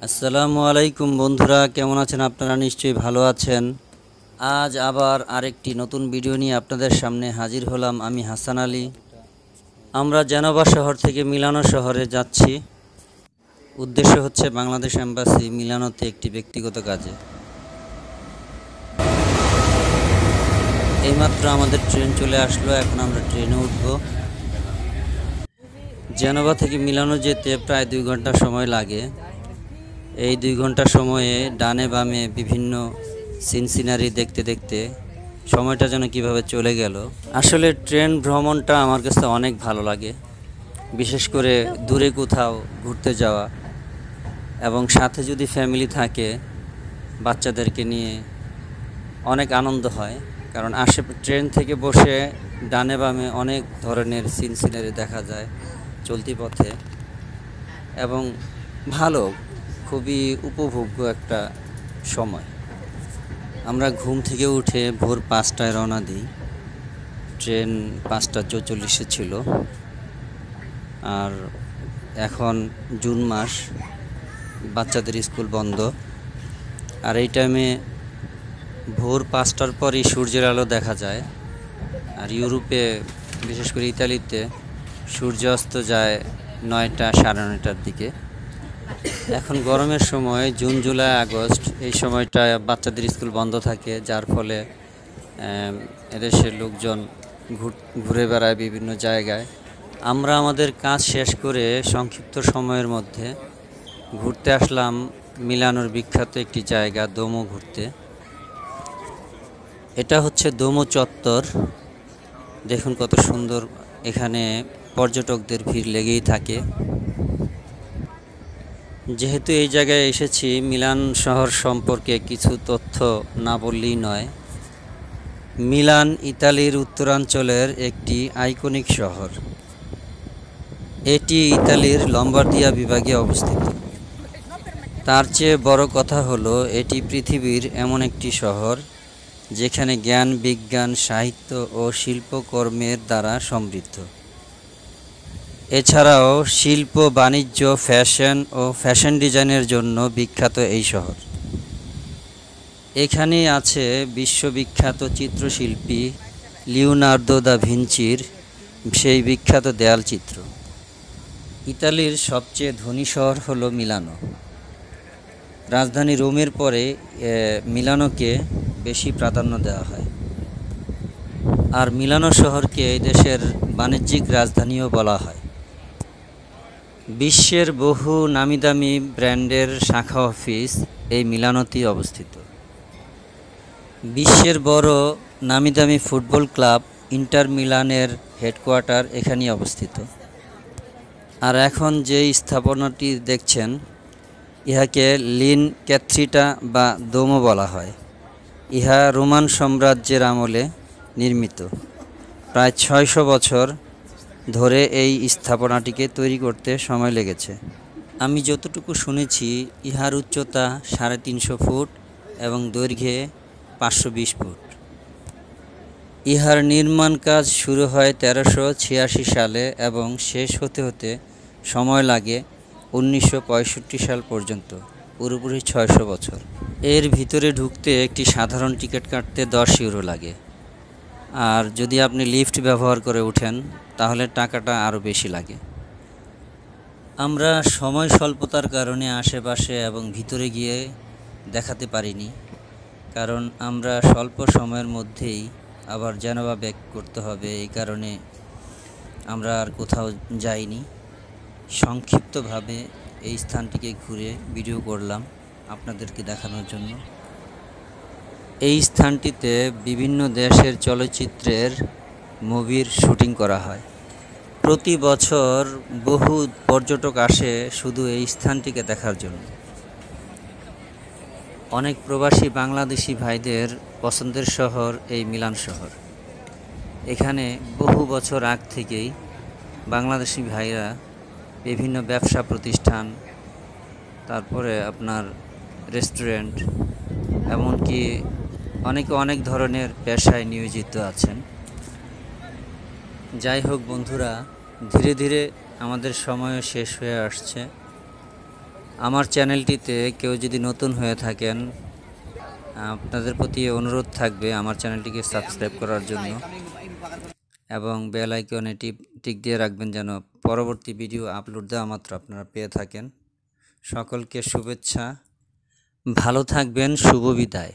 আসসালামু আলাইকুম বন্ধুরা, কেমন আছেন? আপনারা নিশ্চয়ই ভালো আছেন। আজ আবার আরেকটি নতুন ভিডিও নিয়ে আপনাদের সামনে হাজির হলাম। আমি হাসান আলী। আমরা জেনেভা শহর থেকে মিলানো শহরে যাচ্ছি। উদ্দেশ্য হচ্ছে বাংলাদেশ এম্বাসি মিলানোতে একটি ব্যক্তিগত কাজে। এইমাত্র আমাদের ট্রেন চলে আসলো, এখন আমরা ট্রেনে উঠব। জেনেভা থেকে মিলানো যেতে প্রায় 2 ঘন্টা সময় লাগে। এই 2 ঘন্টা সময়ে ডানে বামে বিভিন্ন সিনারি দেখতে দেখতে সময়টা যেন কিভাবে চলে গেল। আসলে ট্রেন ভ্রমণটা আমার কাছে অনেক ভালো লাগে, বিশেষ করে দূরে কোথাও ঘুরতে যাওয়া এবং সাথে যদি ফ্যামিলি থাকে বাচ্চাদেরকে নিয়ে অনেক আনন্দ হয়। কারণ ট্রেন থেকে বসে ডানে বামে অনেক ধরনের সিনারি দেখা যায় চলতি পথে, এবং ভালো, খুবই উপভোগ্য একটা সময়। আমরা ঘুম থেকে উঠে ভোর 5টায় রওনা দিই। ট্রেন 5টা 44-এ ছিল। আর এখন জুন মাস, বাচ্চাদের স্কুল বন্ধ। আর এই টাইমে ভোর 5টার পরই সূর্যের আলো দেখা যায়। আর ইউরোপে, বিশেষ করে ইতালিতে সূর্যাস্ত যায় 9টা 9:30টার দিকে। এখন গরমের সময় জুন জুলাই আগস্ট, এই সময়টা বাচ্চাদের স্কুল বন্ধ থাকে, যার ফলে এদেশের লোকজন ঘুরে বেড়ায় বিভিন্ন জায়গায়। আমরা আমাদের কাজ শেষ করে সংক্ষিপ্ত সময়ের মধ্যে ঘুরতে আসলাম মিলানোর বিখ্যাত একটি জায়গা দোমো ঘুরতে। এটা হচ্ছে দোমো চত্বর। দেখুন কত সুন্দর, এখানে পর্যটকদের ভিড় লেগেই থাকে। যেহেতু এই জায়গায় এসেছি, মিলান শহর সম্পর্কে কিছু তথ্য না বললেই নয়। মিলান ইতালির উত্তরাঞ্চলের একটি আইকনিক শহর। এটি ইতালির লম্বার্দিয়া বিভাগে অবস্থিত। তার চেয়ে বড় কথা হলো, এটি পৃথিবীর এমন একটি শহর যেখানে জ্ঞান, বিজ্ঞান, সাহিত্য ও শিল্পকর্মের দ্বারা সমৃদ্ধ। এছাড়াও শিল্প, বাণিজ্য, ফ্যাশন ও ফ্যাশন ডিজাইনের জন্য বিখ্যাত এই শহর। এখানেই আছে বিশ্ববিখ্যাত চিত্রশিল্পী লিওনার্দো দা ভিঞ্চির সেই বিখ্যাত দেয়াল চিত্র। ইতালির সবচেয়ে ধনী শহর হলো মিলানো। রাজধানী রোমের পরে মিলানোকে বেশি প্রাধান্য দেওয়া হয়। আর মিলানো শহরকে এই দেশের বাণিজ্যিক রাজধানীও বলা হয়। বিশ্বের বহু নামিদামি ব্র্যান্ডের শাখা অফিস এই মিলানোতেই অবস্থিত। বিশ্বের বড় নামিদামি ফুটবল ক্লাব ইন্টার মিলানের হেডকোয়ার্টার এখানেই অবস্থিত। আর এখন যে স্থাপনাটি দেখছেন, ইহাকে লিন ক্যাথ্রিটা বা দোমো বলা হয়। ইহা রোমান সাম্রাজ্যের আমলে নির্মিত। প্রায় 600 বছর ধরে এই স্থাপনাটিকে তৈরি করতে সময় লেগেছে। আমি যতটুকু শুনেছি, ইহার উচ্চতা 350 ফুট এবং দৈর্ঘ্যে 520 ফুট। ইহার নির্মাণ কাজ শুরু হয় 1386 সালে এবং শেষ হতে হতে সময় লাগে 1965 সাল পর্যন্ত, পুরোপুরি 600 বছর। এর ভিতরে ঢুকতে একটি সাধারণ টিকিট কাটতে 10 ইউরো লাগে। আর যদি আপনি লিফট ব্যবহার করে ওঠেন তাহলে টাকাটা আরও বেশি লাগে। আমরা সময় স্বল্পতার কারণে আশেপাশে এবং ভিতরে গিয়ে দেখাতে পারিনি, কারণ আমরা স্বল্প সময়ের মধ্যেই আবার জেনেভা ব্যাক করতে হবে। এই কারণে আমরা আর কোথাও যাইনি। সংক্ষিপ্তভাবে এই স্থানটিকে ঘুরে ভিডিও করলাম আপনাদেরকে দেখানোর জন্য। এই স্থানটিতে বিভিন্ন দেশের চলচ্চিত্রের মুভির শুটিং করা হয়। প্রতি বছর বহু পর্যটক আসে শুধু এই স্থানটিকে দেখার জন্য। অনেক প্রবাসী বাংলাদেশি ভাইদের পছন্দের শহর এই মিলান শহর। এখানে বহু বছর আগ থেকেই বাংলাদেশি ভাইরা বিভিন্ন ব্যবসা প্রতিষ্ঠান, তারপরে আপনার রেস্টুরেন্ট, এমনকি অনেকে অনেক ধরনের পেশায় নিয়োজিত আছেন। যাই হোক বন্ধুরা, ধীরে ধীরে আমাদের সময়ও শেষ হয়ে আসছে। আমার চ্যানেলটিতে কেউ যদি নতুন হয়ে থাকেন, আপনাদের প্রতি অনুরোধ থাকবে আমার চ্যানেলটিকে সাবস্ক্রাইব করার জন্য এবং বেল আইকনে টিক দিয়ে রাখবেন যেন পরবর্তী ভিডিও আপলোড দেওয়া মাত্র আপনারা পেয়ে থাকেন। সকলকে শুভেচ্ছা, ভালো থাকবেন, শুভ বিদায়।